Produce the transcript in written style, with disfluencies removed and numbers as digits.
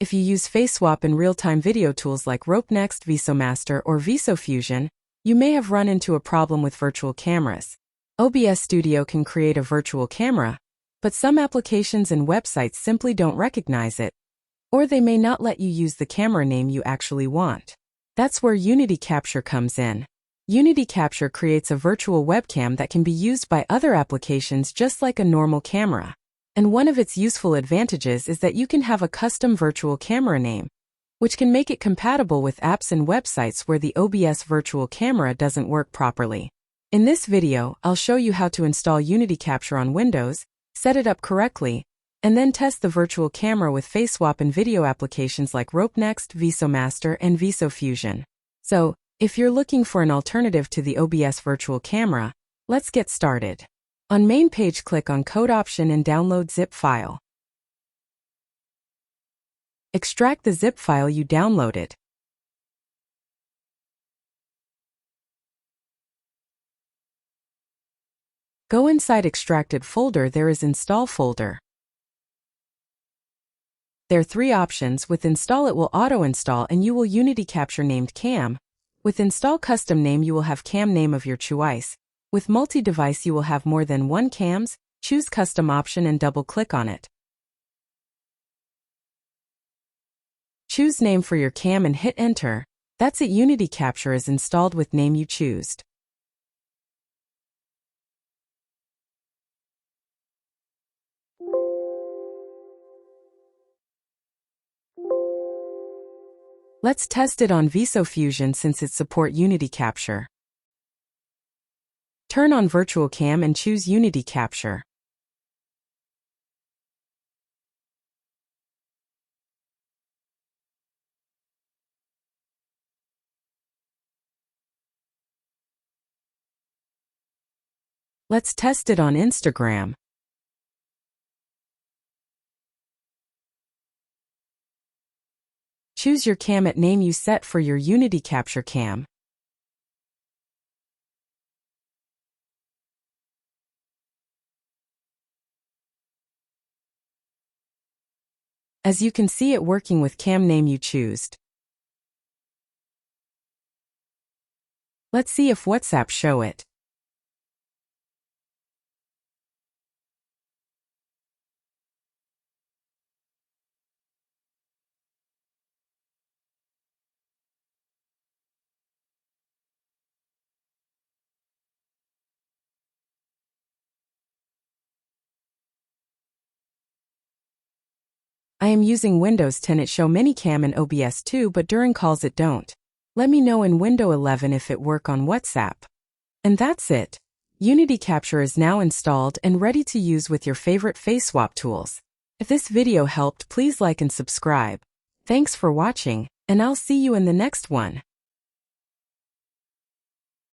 If you use face swap in real-time video tools like RopeNext, Viso Master, or Viso Fusion, you may have run into a problem with virtual cameras. OBS Studio can create a virtual camera, but some applications and websites simply don't recognize it, or they may not let you use the camera name you actually want. That's where Unity Capture comes in. Unity Capture creates a virtual webcam that can be used by other applications just like a normal camera. And one of its useful advantages is that you can have a custom virtual camera name, which can make it compatible with apps and websites where the OBS virtual camera doesn't work properly. In this video, I'll show you how to install Unity Capture on Windows, set it up correctly, and then test the virtual camera with face swap in video applications like RopeNext, Viso Master, and Viso Fusion. So, if you're looking for an alternative to the OBS virtual camera, let's get started. On main page, click on Code option and download zip file. Extract the zip file you downloaded. Go inside extracted folder, there is install folder. There are three options. With install it will auto-install and you will Unity Capture named cam. With install custom name you will have cam name of your choice. With multi-device you will have more than one cams. Choose custom option and double-click on it. Choose name for your cam and hit enter. That's it, Unity Capture is installed with name you choose. Let's test it on Viso Fusion since it supports Unity Capture. Turn on Virtual Cam and choose Unity Capture. Let's test it on Instagram. Choose your cam at name you set for your Unity Capture cam. As you can see it working with cam name you choose. Let's see if WhatsApp show it. I am using Windows 10, it show Minicam and OBS 2 but during calls it don't. Let me know in Windows 11 if it work on WhatsApp. And that's it. Unity Capture is now installed and ready to use with your favorite face swap tools. If this video helped, please like and subscribe. Thanks for watching, and I'll see you in the next one.